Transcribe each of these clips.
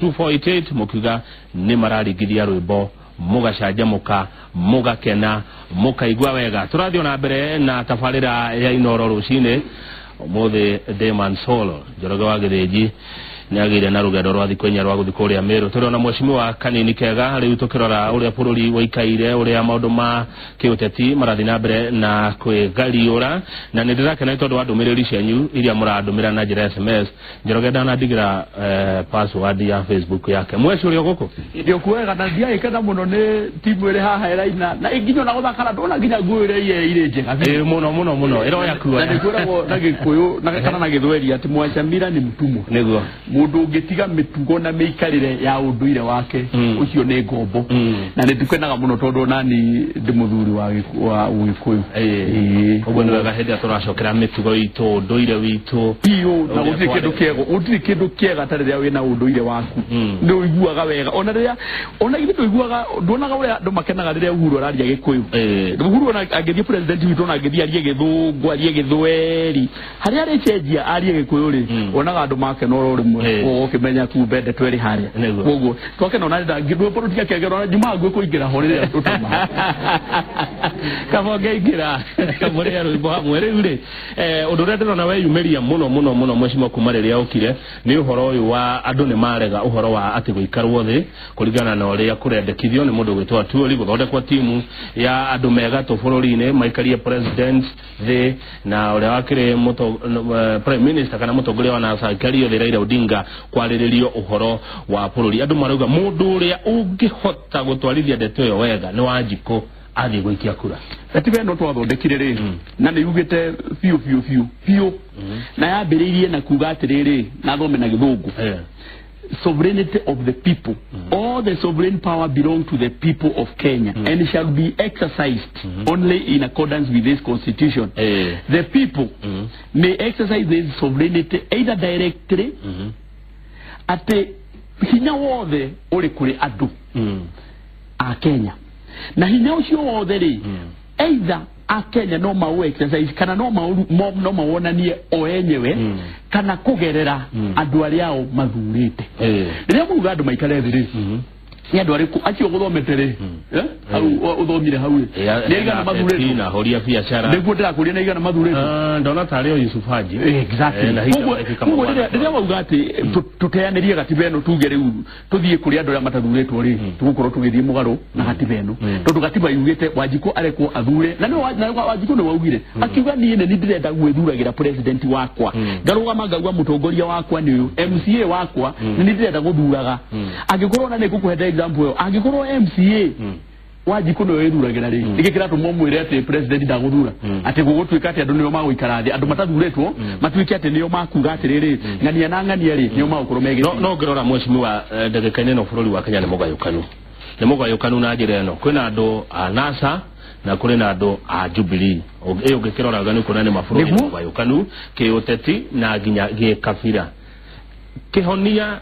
2488 mukiga ni mararigithia rwimbo mugacanjamuka mugakena mukaigua wega. Turathio na mbere na tabarira ya Inoro rucine mothe Deman Solo Njoroge wa Githĩnji niagire na rugendo rwa thikwenya rwa guthi kuria Meru. Turiona mheshimiwa Kanini Kega riu tukirora uria bururi waikaire uria maundu ma kiuteti marathi na mbere na kwigariura na nindirakena tondu wa ndumiriri cianyu iria murandumira na njira SMS. Njoroge ndanandigira password ya Facebook yake mweci uria guku ndio kuwega na ndia ikenda muno ni timu ire haha iraina na inginyo na guthakara ndona nginya nguire ire njega muno iro yakuwa na nguragwo na gikuyu na kana na githweri ati Mwachamira ni mtumwa niguo mundu ungitiga mitugo na meikarire ya unduire wake ucio ni ngombo na nitukwenaga muno tondu nani ndi muthuri wa Ugikuyu ubwo ni wega hindi aturacokera mitugo itu unduire witu piu na gutiri kindu kiega tariria wina unduire waku ni uiguaga wega ona gitu uiguaga ndonaga uria andu makenaga riria Uhuru araria Gikuyu Uhuru angithie president witu na angithie arie Githungu arie Githweri haria ari cenjia arie Gikuyu ri onaga andu makenora rimwe ukimenya kubende tweri haria koguo twakena ona ndangithwe politiki kegera Juma ngwe kuingira horire tutuma kaboge ingira kamore rwimbo hamwe riu ri undu retero na we yumeria muno mheshimiwa kumariria ukire ni uhoro uyu wa andu ni marega uhoro wa ati guikarwo thi kuringana na uria kurendekithio ni mundu gwitwa Tuoli guthondekwa timu ya andu mega to bururi-ini maikarie president thi na uria wakire prime minister kana mutongoria wa NASA kario thi Raila Odinga kwariririo uhoro wa bururi. Andu marauga mundu uria ungihota gutwarithia ndeto yo wega ni Wanjikũ athi gwikia kura atibe no twathondekire ri na ni yugite fiu na yambiririe na kuga atiriri na thome na Githungu sovereignty of the people all the sovereign power belong to the people of Kenya and shall be exercised only in accordance with this constitution. The people may exercise this sovereignty either directly ate hinya wothe uri kuri andu a Kenya na hinya ucio wothe ri either a Kenya no mau exercise kana no mawonanie o enyewe kana kugerera andu aria o mathurite riria muga andu maikare thiri ni andu ariku acio guthometere au uthomire hau ni igana mathurite na horia biashara niguo ndirakuria na igana mathurite ndona tari o Yusuf Haji exactly kugo riria wauga ati tuteanirie gatiba eno tuge riu tuthie kuri andu aria matathuritwo ri tugukorwo tugithie mugaru na gatiba eno tondu gatiba yugite Wanjikũ arekwo athure na Wanjikũ ni waugire akiuga ni ndirenda gwithuragira president wakwa ngarugama ngauga mutongoria wakwa ni uyu MCA wakwa ni ndirenda guthuraga angikorwo na nikukuhete example angikorwo MCA Wanjikũ no withuragira ri igikira tumomwire ati president ndaguthura ati gugutwika ati andu niyo maguikara thi andu matathuritwo matwike ati niyo makuga ati riri ngania na ngania ri niyo magukorwo megire no ngirora mheshimiwa ndagikaine no bururi wa Kenya ni mugayukanu na njira eno kwina andu a NASA na kuri na andu a Jubilee iyo ngikirora gani kuna ni mabũrũri mugayukanu kiuteti na nginya gikabira kihonia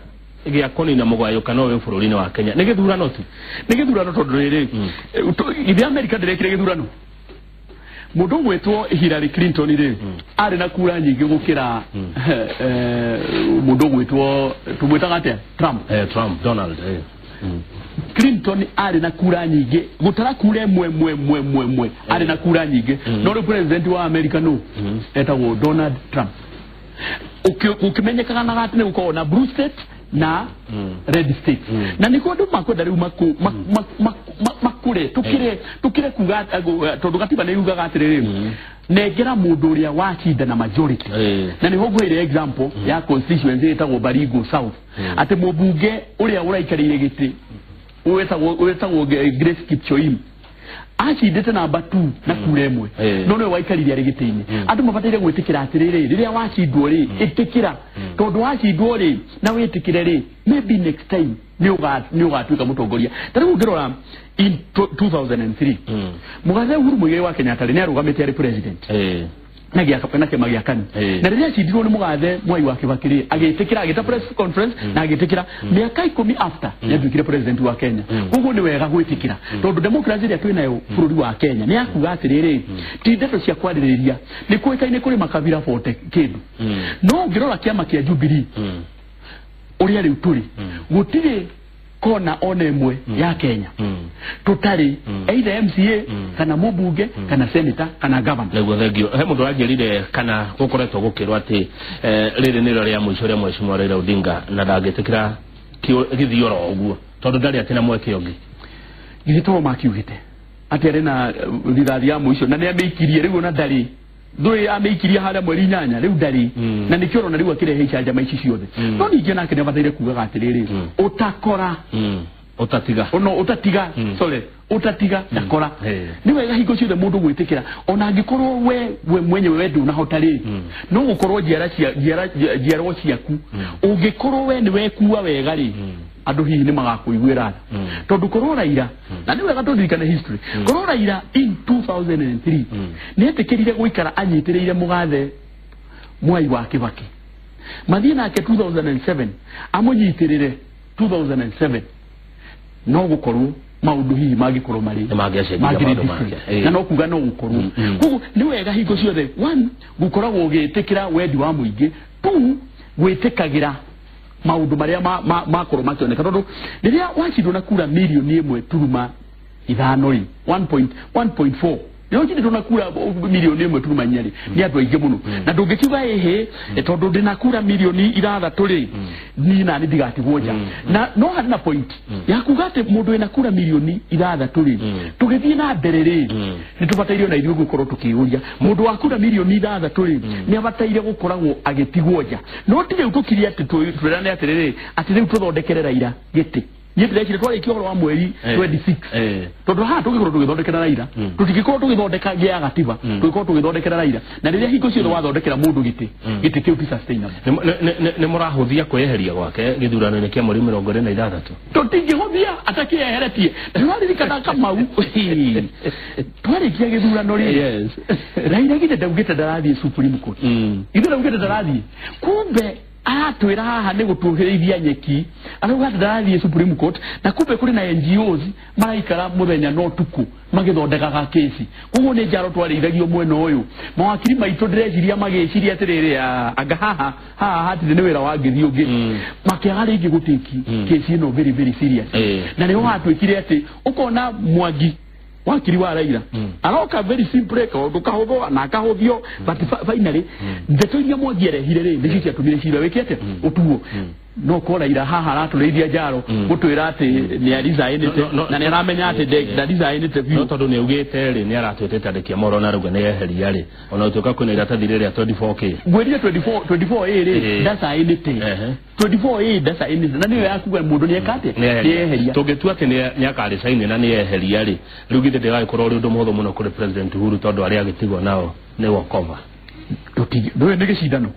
gia koni na mugayukano we bururi-ini wa Kenya ni githurano tu ni githurano tondu riri ithi America ndirekire githurano mundu gwetwo Hillary Clinton ri ari na kura nyingi gukira mundu gwetwo tumwitaga atia Trump Donald Clinton ari na kura nyingi gutara kura mwe ari na kura nyingi no ri president wa America no etagwo Donald Trump ukimenyekaga na gatine uko na blue state na red state na niko ndu makwenda riu makure tukire kuga tondu gatiba ni yugaga atiriri negera mundu uria wacinda na majority na niho ngwire example ya constituency etagwo Baringo South ati mubunge uria uraikarire giti wetagwo Grace Kipchoim acindite namba 2 na kura imwe no no waikariria rigiti-ini andu mabataire gwitikira atiriri riria wacindwo ri itikira tondu wacindwo ri na witikire ri maybe next time ni ugatwika mutongoria tariu ngirora in 2003 mugathe Uhuru Muigai wa Kenya tari ni arugamite ari president na gia kapena ke magia kani na riria cindirwo ni mugathe Mwai wa Kibaki agitikira agita press conference na agitikira miaka 10 after yatuikire president wa Kenya koguo ni wega gwitikira tondu democracy ria twinayo bururi wa Kenya ni akuga atiriri ti ndeto cia kwaririria ni kuikaine kuri makabira 40 kindu no ngirora kiama kia Jubilee uria riu turi gutire kona ona imwe ya Kenya tutari either MCA kana mubunge kana senator kana governor lego thegio he mundu agirire kana gukoretwo gukirwa ati riri niro ria mwisho ria Mheshimiwa Raila Odinga na ndagitikira githioro uguo tondu ndari atina mweke ungi githito makiugite ati ari na rithathi ya mwisho na ni amikirie riu na ndari ndui amikirie haria mweri 8 riu ndari na nikio rona riu akirehe icanja ici ciothe no ningi nake ne bataire kuga atiriri utakora utatiga ono utatiga sorry utatiga ndakora ni wega hingo ciothe mundu gwitikira ona angikorwo we mwenyewe wendu na hotari no gukorwo jiara ciaku ungikorwo we ni wekuwa wega ri andu hihi ni magakuiguira tondu korwo Raila na ni wega tundirikane history korwo Raila in 2003 ni etikirire guikara anyitireire mugathe Mwai wa Kibaki mathie nake 2007 amunyitirire 2007 no gukorwo maundu hihi magikorwo mari na no kuga no gukorwo kuko ni wega hingo ciothe one gukoragwo ugitikira wendi wa muingi two gwitikagira maundu maria makorwo makioneka tondu riria wachindwo na kura milioni 1.5 ri 1.4 yo chindi tunakura milioni 1.4 ni andu aingi muno na ndungikiuga ehe tondu ndina kura milioni 6 ri ni na ndigatigwo nja na no harina point ya kuga ati mundu ena kura milioni 6 ri tugithie na mbere ri ni tubataire na ithuĩ gukorwo tukiuria mundu wa kura milioni 6 ri ni abataire gukoragwo agitigwo nja no tire utukiria ati twirane ati riri ati riu tuthondekere Raila giti yetire twari kioro wa mweri 26 tondu ha tugikorwo tugithondekera Raila tutigikorwo tugithondeka gia gatiba tugikorwo tugithondekera Raila na riria hingo ciothe wathondekera mundu giti kiu ti sustainable ne murahuthia kweheria gwake githurano-ini kia mweri 26 tutingihuthia atakieheretie twaririkana Kamau twari kia githurano ri Raila gite ndagite ndarathie Supreme Court ithe ndagite ndarathie kumbe atwira haha ni gutuhirithia nyeki arauga ndarathie Supreme Court na kumbe kuri na NGOs maraikara muthenya no tuku magithondekaga kesi kugo ni njaro twarithagio mwena uyu mawakiri maitu ndireciria magiciria atiriri anga haha hatire ni wira wa ngithi ungi makiaga ringi gutiki kesi no very very serious na ni watwikire ati ukona Mwangi wakiri wa Raila aroka very simple ko kahotho na kahothio but finally ndeto iria Mwangi erehire ri ndici atumire cira wikete utuo no ko Raila haha aratureithia njaro gutwira ati ni arizainite na ni aramenya ati ndarizainite no tondu ni ugite ri ni aratwite tandikia moro na ruga ni eheria ri ona utuka kwina iratathi ri ria 24k gwirire 24a ri ndasainite 24a ndasainite na niwe akuga mundu ni ekate ni eheria tugitua ati ni akari saini na ni eheria ri rugite ndegaikorwo ri undu mutho muno kuri president Uhuru tondu aria agitigwo nao ni walkover ndio ni gicindano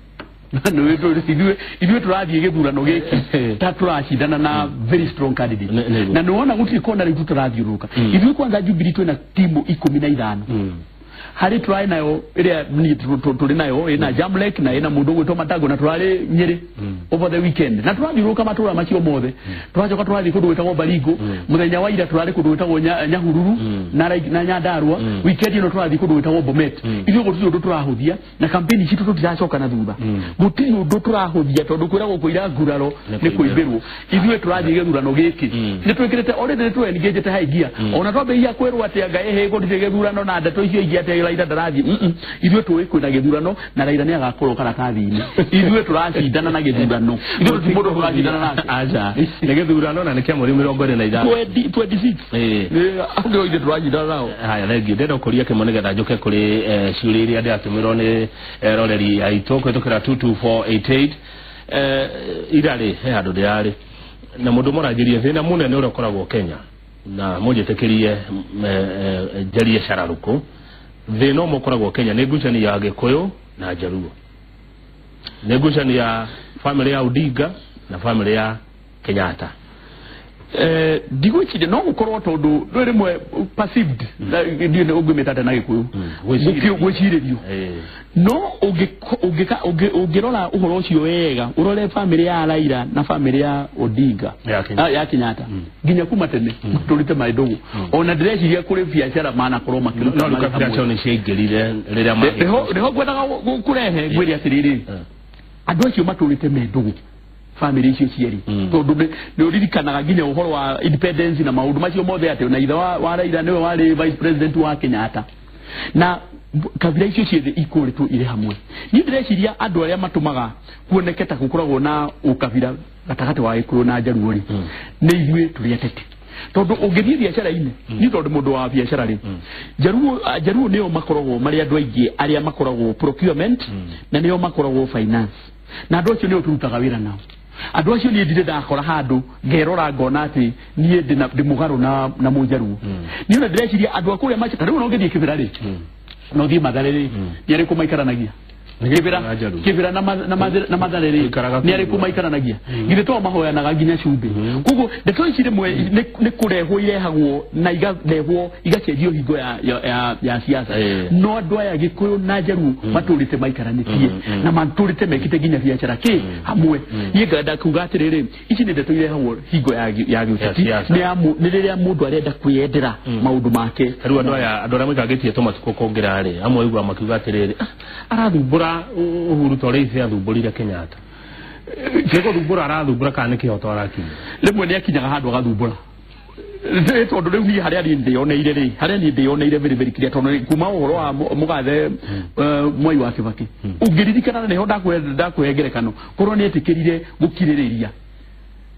no ithuĩ turathie githurano giki ta turacindana na very strong candidate na nuona gutiri kona riu turathiuruka ithuĩ kwanza Jubilee twina timu 15 hari turai nayo iria ni turi nayo ina Jamlek na ina mundu gwitwo Matago na turari Nyeri over the weekend na turathiuruka matura macio mothe turacoka turathi kundu gwitagwo Baringo muthenya wa ira turari kundu gwitagwo Nyahururu na Nyandarua weekend ino turathi kundu gwitagwo Bomet ithuĩ gutiri undu turahuthia na campaign citu tutiracoka na thutha gutiri undu turahuthia tondu kwiragwo kuira nguraro ni kuimbirwo ithuĩ turathi githurano giki ni twikirite already tu engage te haigia ona twambia kwirwo ati anga ehe gutiri githurano na ndeto icio ingi ati Raila ndarathi ithuĩ tuĩ kwina githurano na Raila ni agakorwo karatathi-ini ithuĩ turacindana na githurano ithuĩ ti mundu turacindana nake aja ni githurano na ni kia mweri 25 26 ndio ithuĩ turacindana nao haya thengio ndenda kuria kimwe nigetha njuke kuri ciuria iria ndiatumirwo ni roreri aitũ kwitukira 22488 irari he andu ndirari na mundu mũranjĩrie thĩna mũnene ũrĩa ũkoragwo Kenya na mũnjĩtĩkĩrie njarie cararuku thĩna ũmwe ũkoragwo Kenya nĩ ngucanio ya Gĩkũyũ na Jaluo nĩ ngucanio ya family ya Odinga na family ya Kenyatta digwikire no gukorwo tondu rimwe perceived ndio ne ugumeta na Gĩkũyũ gwĩcirĩrio no ungirora uhoro ucio wega urore family ya Raila na family ya Odinga ya Kenyatta nginya kuma tene turite maidogo ona ndĩreciria kuri biacara mana korwo makiruta no kabira ni ciaingĩrire rĩrĩa mahe neho ngwendaga kurehe ngwĩri atiriri andu acio maturite maidogo family icio cieri tondu ni uririkanaga nginya uhoro wa independence na maundu macio mothe ate na ithe wa Raila niwe wari vice president wa Kenyatta na kabira icio ciothe ikoretwo ire hamwe ni ndireciria andu aria matumaga kuoneketa gukoragwo na ukabira gatagati wa Gikuyu na Jaruo ri ni ithue turi atete tondu ungithie biacara-ini ni tondu mundu wa biacara ri Jaruo nio makoragwo mari andu aingi aria makoragwo procurement na nio makoragwo finance na andu acio nio turutaga wira nao andu acio ni ndire ndakora handu ngerora ngona ati nie ndi mugaru na Mujaruo ni ona ndireciria andu akuria macita riu no ngithie kibira ri no thie Mathare ri ni ari kumaikaranagia kibira na Mathare ri ni ari kumaikaranagia ngire to mahoyanaga nginya cumbi kugo ndeto ici rimwe ni kurehwo irehagwo na igarehwo igacenjio hingo ya siasa no andu aya Gikuyu na Jaruo maturite maikaranitie na maturite mekite nginya biacara ki hamwe yegada kuga atiriri ici ni ndeto irehagwo hingo ya gutati ni riria mundu arenda kwiyendera maundu make riu andu aria mwikangitie tomatuko kongira ri amwe igwa makiuga atiriri arathumbura Uhuru Torres athumburire Kenyatta kego thumbura arathumbura kana kihoto arakinya rimwe ni akinyaga handu agathumbura tondu riu ni haria ni ndioneire ri haria ni ndioneire very clear tondu kuma uhoro wa mugathe Mwai wa Kibaki ungiririkana ni ho ndakwegerekano korwo ni etikirire gukiririria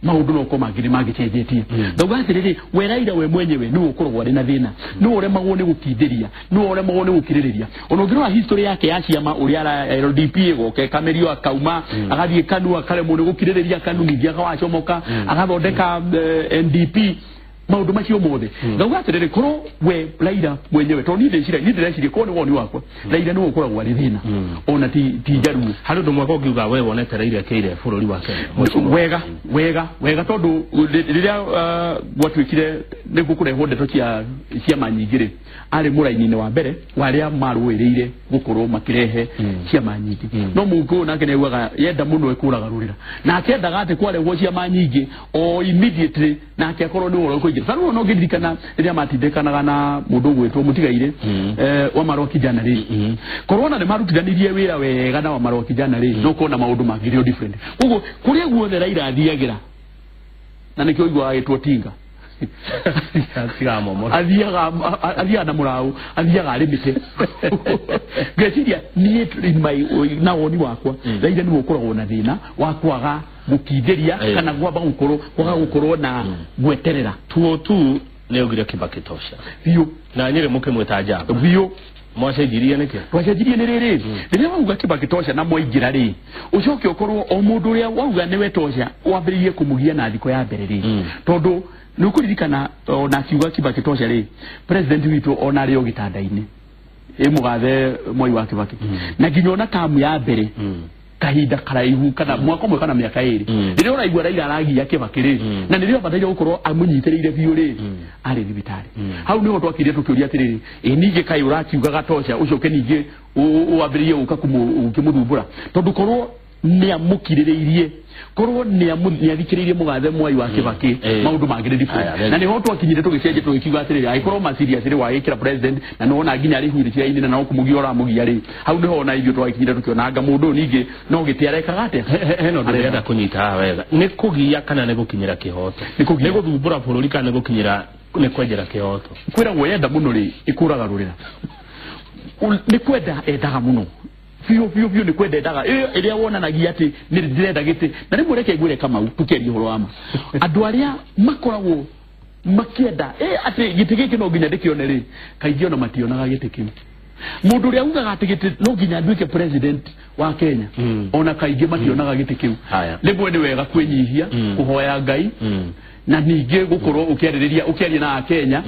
maundu no ko magire magicenjetie ndauga atiriri we Raila we mwenyewe ni ukorwo ari na thina ni uremagwo ni gukindiria ni uremagwo ni gukiririria onogirwa history yake ya ciama uri ara LDP goke kamerio akauma agathie KANU akaremwo ni gukiririria KANU nginya akawacomoka agathondeka NDP maundu macio mothe ndauga atiriri korwo we Raila mwenyewe to ni ndeciria ko ni woni wakwa Raila ni ukoragwo ari thina ona ti Jaruo hari ndu mwako ngiuga we wonete Raila keire bururi wa Kenya wega tondu riria gwatwikire ni gukurehwo ndeto cia manyingire ari muraini-ini wa mbere waria maruiriire gukorwo makirehe cia manyingi no mungu nake neugaga yenda muno ekuraga rurira na akendaga ati kwarehwo cia manyingi o immediately na akorwo ni woro kuingira saru no ngiririkana riria matindekanaga na mundu gwetwo mutigaire wa Marwa Kijana ri korona ni marutithanirie wira wega na wa Marwa Kijana ri no kona maundu magirio different kugo kuria guothe Raila athiagira na nikio igwa agitwo tinga athiaga na murau athiaga arimite ngeciria nie na woni wakwa Raila ni gukoragwo na thina wa kwaga gukindiria kana gwamba gukorwo na gweterera tu ni ugire Kibaki tosha biu na nyire muke mwetaja biu mwacenjirie niki twacenjirie ni riri riria wauga Kibaki tosha na mwaingira ri ucoke ukorwo o mundu uria wauga niwe tosha wambiririe kumugia na thiko ya mbere ri tondu nukuririkana ona kiuga Kibaki tosha ri president witu ona ari ogitanda-ini mugathe Mwai wa Kibaki na nginya ona tamu ya mbere kahinda karaihu kana mwaka mwe kana miaka iri riria uraigua Raila aragia Kibaki ri na nirio bataire gukorwo amunyitiriire biu ri ari thibitari hau niho twakire tukiuria atiriri ninge kai urakiuga gatosha ucoke ninge uambiririe uka kumuthumbura tondu korwo ni amukiririirie korwo ni athikiriirie mugathe Mwai wa Kibaki maundu mangire different na niho twakinyire tugicenje tugikiuga atiriri aikorwo ma serious ri waikira president na no na nginya ari huiria ine na no kumugia ora mugia ri hau niho na ithio twakinyire tukiona anga mundu ninge no gitiarekaga ate heno ndirenda kunyita wega ni kugia kana ni gukinyira kihoto ni guthumbura bururi kana ni gukinyira ni kwenjera kihoto kwira gwenda muno ri ikuraga rurira ni kwenda endaga muno fiu ni kwenda endaga iria wonanagia ati ni ndirenda giti na rimwe reke ngwire kama tukerie horo ama andu aria makoragwo makienda ati giti giki no nginya ndikionere ri kaingĩ ona mationaga giti kiu mundu uria ugaga ati giti no nginya nduike president wa Kenya ona kaingĩ mationaga giti kiu rimwe ni wega kwinyihia kuhoya Ngai na ninge gukorwo ukiariria na Kenya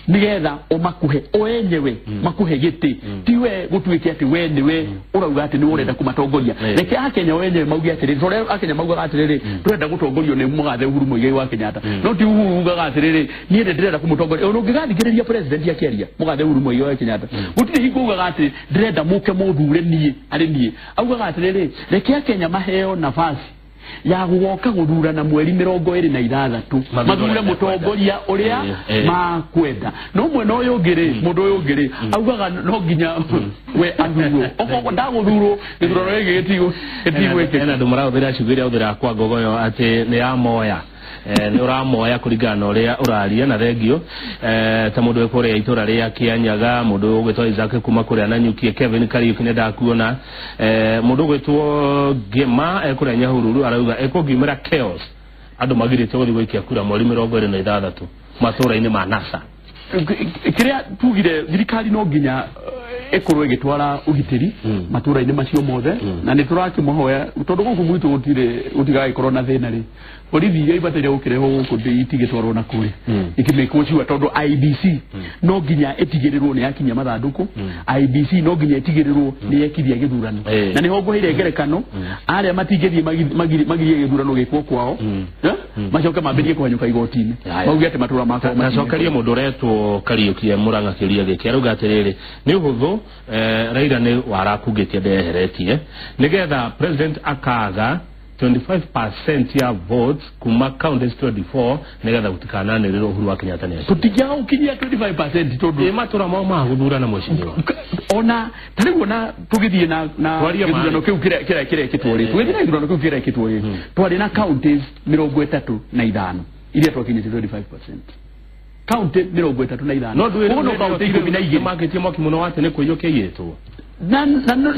nigetha umakuhe oenyewe makuhe giti tiwe gutwike ati we niwe urauga ati ni urenda kumatongoria reke Kenya wenyewe maugi ati rore Kenya mauga ati riri turenda gutongorio ni mugathe Uhuru Muigai wa Kenyatta no ti Uhuru ugaga ati riri nie ndirenda kumutongoria ono ngigathikiriria president akiaria mugathe Uhuru Muigai wa Kenyatta gutiri hingo ugaga ati ndirenda muke muthure nie ari nie augaga ati riri reke Kenya maheo nafasi ya guoka guthurana mweri 26 mathura mutongoria uria makwenda no mwena uyu ngiri mundu uyu ngiri augaga no nginya we athuro okoko ndaguthuro githurano giki gitigo na ndumara uthira cugire uthira kwa gogoyo ati ni amoya ni uramoya kuringana uria uraria na thengio ta mundu ekore itura ria Kianyaga mundu ugwetwa Isaac kuma kuria na nyukie Kevin Kariuki ne ndakuona mundu ugwetwo Gema ekore Nyahururu arauga ekugimira chaos andu magirite uri gwikia kura mweri 26 matura-ini ma NASA kiria tugire thirikari no nginya ekorwe gitwara ugitiri matura-ini macio mothe na ni turakimuhoya tondu guku mwitu gutigae corona thina ri borithi iria ibatire gukireho guku itigitwarwo na kuri ikimekwo ciwa tondu IBC no nginya etigirirwo ni yakinya mathanduku IBC no nginya etigirirwo ni yekithia githurano na niho ngwire ngerekano aria matingithie magirie githurano gikwo kwao macoke mambirie kuhanyuka igoti-ini mauge ati matura makwa macokerie mundu retwo Kariuki Muranga kiria giki aruga atiriri ni uhuthu Raila ni warakugitie ndeheretie nigetha president akaga 25% ya votes kuma counties 24 nigetha gutikananirira Uhuru wa Kenyatta ne tutigia ukinyia 25% tondu matura mao maguthurana mwecirio ona tari wona tugithie na githurano kiu kire kitwori tugithie na githurano kiu kire kitwori twari na counties 35 iria twakinyite 25% county 35 no no county 12 marketing mwaki muno wate ne kuyoke yetu na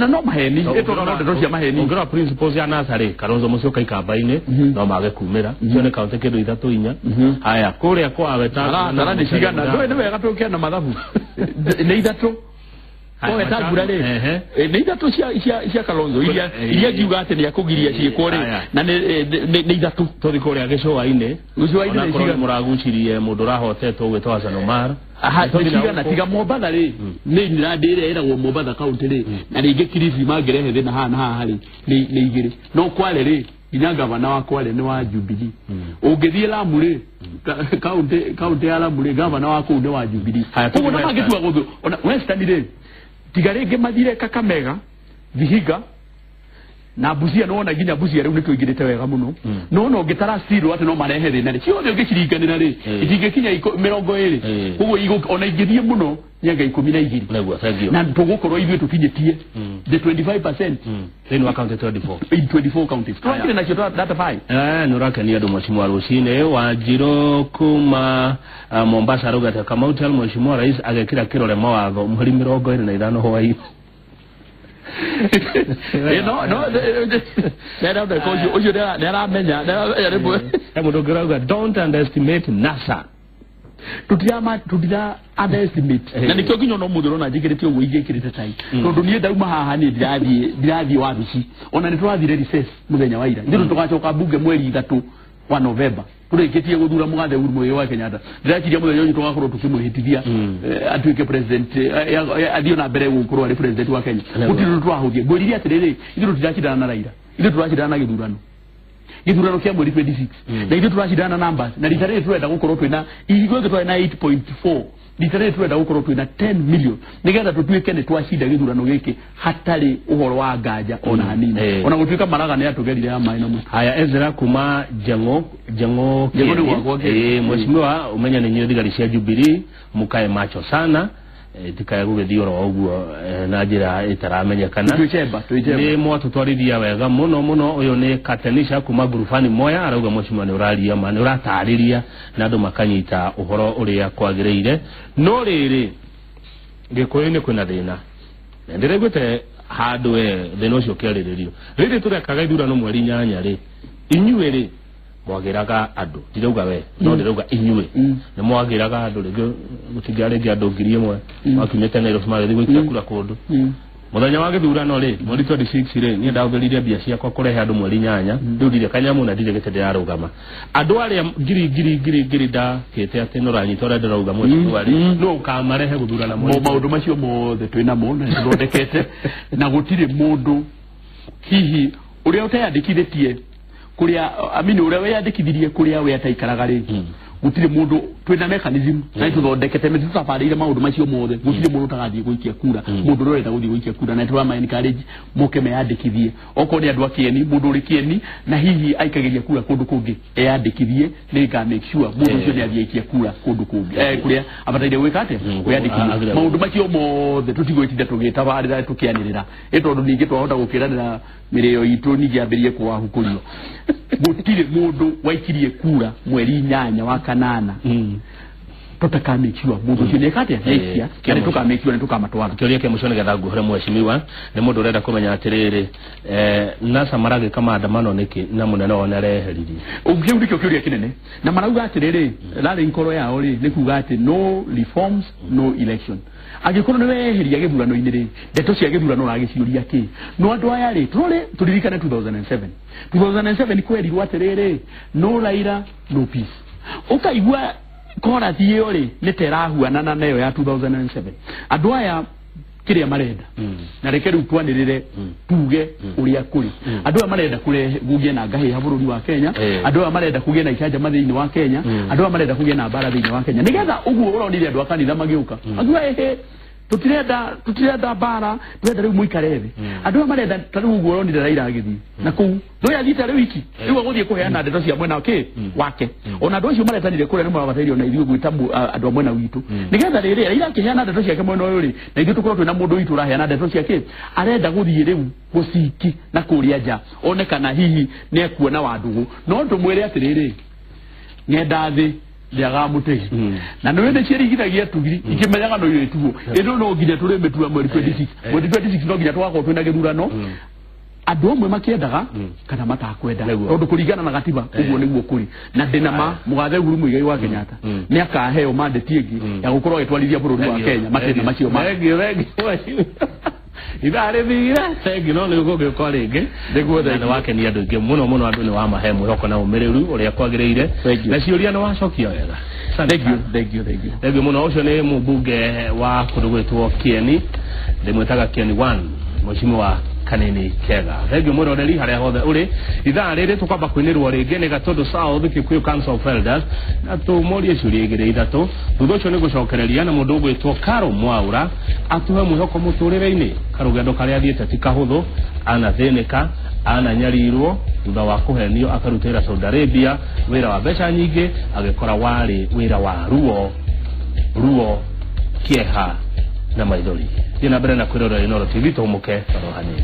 no maheni eto no ndo cia maheni ongira principles ya nasare Kalonzo Musyoka ikambaine no mage kumira cio ne county kedo 3 haya kuria kwa weta na ni cigana ndo wega tukia na mathabu ni 3 Oe tabura ri ni 3 cia Kalonzo iria giuga ati ni akugiria ciiko ri na ni 3 tothi kuria gicoa-ini ni ciga muragucirie mundu rahotetwo gwetwa Hassan Omar tiga na tiga Mombatha ri ni ndire eragwo Mombatha county ri na ringi Kilifi mangirehe thina haha ri ni igiri no Kwale ri nginya gavana wa Kwale ni wa Jubilee ungithie Lamu ri county ya Lamu ri gavana wa kuu ni wa Jubilee ona magitua guthu ona Western ri tiga ringi mathire Kakamega Vihiga na Busia no na nginya Busia riu nituigirite wega muno no ngitara stiro ati no marehe thina ri ciothe ngikirikanira ri itingikinya 20 kugo igo ona ingithie muno nyenga 12 negwa thagio na tugukorwo ithuĩ tukinyitie the 25% then wa county 24 in 24 counties twakire na chota data 5 no rakania ndo mheshimiwa Rucine wa Njiro kuma Mombasa ruga ta kama hotel mheshimiwa rais agekira kirore mawatho mweri 25 hwaĩ no nera ndo ko uju nera menya nera rebo mundu grauga don't underestimate NASA tutira underestimate na nikyo kinyo no muthuro na njigirite ugu igikirite tai tondu nie ndauma haha ni ndirathie wabici ona ni twathire recess muthenya wa ira ndiru tugacoka bunge mweri 3 wa November turikitie guthura mugathe Uhuru wa Kenyatta ndirakiria muthenya uyu tugakorwo tukimuhitithia atuike president athio na mbere gukorwo ari president wa Kenya gutiru twahuthie ngwiriria atiriri ithiru turakidana na Raila ithiru turakidana na githurano kia mweri 26 na ithiru turakidana numbers na litare turenda gukorwo twina igwe twina na 8.4 litare turenda gukorwo twina 10 million nigetha tutuike ni twacida githurano giki hatari uhoro wa nganja ona hanini ona gutuika maraga ni atugerire ya mai na mutu haya Ezra kuma Jango mheshimiwa umenya ni nyuthi gari cia Jubilee mukae macho sana tikaya gugithiora oguo na njira itaramenyekana ni mwatu twarithia wega muno uyu ni Katenisha kuma Gurufani Moya arauga mheshimiwa ni uraria ma ni uratariria na andu makanyita uhoro uria kwagiriire no riri gikuyu-ini kwina thina ndiregwite handu thina ucio kiariririo riri turekaga ithurano mweri 8 ri inyuĩ ri mwagiraga andu ndirauga we no ndirauga inyuĩ ni mwagiraga andu ringi gutingiarĩngi andu 1,000 wakinyete Nairobi magĩthiĩ gũikia kura kũndũ muthenya wa gĩthurano ri mweri 26 ri ni ndahũthĩrire mbia ciakwa kũrehe andu mweri 8 rĩu ndirĩ kanyamu na ndirĩ gĩtĩ ndĩrarũgama andu arĩa ngiri ndakĩte atĩ no ranyita ũrĩa ndĩrauga mweri ri no kamarehe gũthurana maũndũ macio mothe twĩna mo na thondekete na gũtirĩ mũndũ hihi ũrĩa ũteyandĩkithĩtie kuria amini uria weyandikithirie kuria we ataikaraga ri gutire mundu twina mechanism na tuthondekete me tutabarĩire maũndũ macio mothe gũtirĩ mũndũ ũtagathiĩ gũikia kura mũndũ ũrenda gũthiĩ gũikia kura na tũrama encourage mũke meyandĩkithie okorwo nĩ andũ a Kieni mũndũ ũrĩ Kieni na hihi aikagĩria kura kũndũ kũngĩ eyandĩkithie nĩnga make sure mũndũ ũcio nĩ athiĩkia kura kũndũ kũngĩ kũrĩa abataire gwĩka atĩa kwĩyandĩkithia maũndũ macio mothe tũtigwĩtinda tũgĩtabarĩra tũkĩanĩrĩra tondũ ningĩ twahota gũkĩranĩra mĩrĩo itũ ningĩ ambĩrĩrie kũwahukũrio gũtirĩ mũndũ waikirie kura mweri 8 wa kanana tutakamikiwa mundu ucio nekate nekia kare tukamikiwa tukamatwara kioria ke mushone getha nguhore mweshimiwa ni mundu urenda kumenya atiriri nasa marage kama andamano niki na munene ona reheririe ubyo ndikyo kioria kinene na marauga atiriri rari nkoro yao ri nikuga ati no reforms no election agikoro ni weheria githurano inire ndeto cia githurano ragiciuria ki no andu aya ri turirikane 2007 kwerirwo atiriri no Raila no peace ukaigwa kora thiyo ri niterahuana na nayo ya 2007 andu aya kiria marenda na rekeru twanirire tuge uria kuri andu aya marenda kure gugie na ngahi bururi wa Kenya andu aya marenda kugie na ikanja mathini wa Kenya andu aya marenda kugie na bara thini wa Kenya nigetha uguo uronire andu akanitha magiuka andu aya tutirenda bara twenda riu muikareve andu marenda tariu uguo uronire Raila agithi na ku ndo yathita riu iki riu aguthie kuheana ndeto cia mwena wake ona andu acio maretanire kure ni mwabatairio na ithuĩ gwĩtambu andu mwena witũ nigetha rĩrĩ Raila akiheana ndeto ciake mwena ũyũ ri na ithuĩ tukorwo twina mũndũ witũ raheana ndeto ciake arenda guthie riu gũciki na kuria nja onekana hihi nĩ ekuona wandugu no ndũmwĩre atirĩrĩ ngenda thĩ ndiaga mutegi na no wende cieri githagia tugiri ikimenyaga no ile tuo endo no nginya turi metua mweri 26 no nginya twako twina githurano andu amwe makiendaga kana matakwenda tondu kuringana na gatiba uguo niguo kuri na ndinama mugathe Uhuru Muigai wa Kenyatta ni akaheo mandate ingi ya gukorwo agitwarithia bururi wa Kenya matena macio regi idare thira segi no niguo giko ringi niguo thina wake ni andu ingi muno andu ni wa mahemu hoko na umiriru uria kwagirire na ciuria no wacokia wega thank you muno ucio ni mubunge wa kudugwitwo Kieni ndimwetaga Kieni 1 mheshimiwa Kanini Kega regi muno nderi haria hothe uri ithaa riri tukamba kwinirwo ringi ni Gatondo South Kikuyu Council of Elders na tumurie ciuria igiri ithatu thutha ucio ni gucokereria na mundu gwitwo Karo Mwaura atuhe mwihoko muturire-ini karugendo karia thiete ti kahuthu anathinika ananyarirwo thutha wa kuhenio akarutira Saudi Arabia wira wa mbeca nyingi agikora wari wira wa ruo kieha na maithori ina mbere na kwirora Inooro TV tumuke toro hanini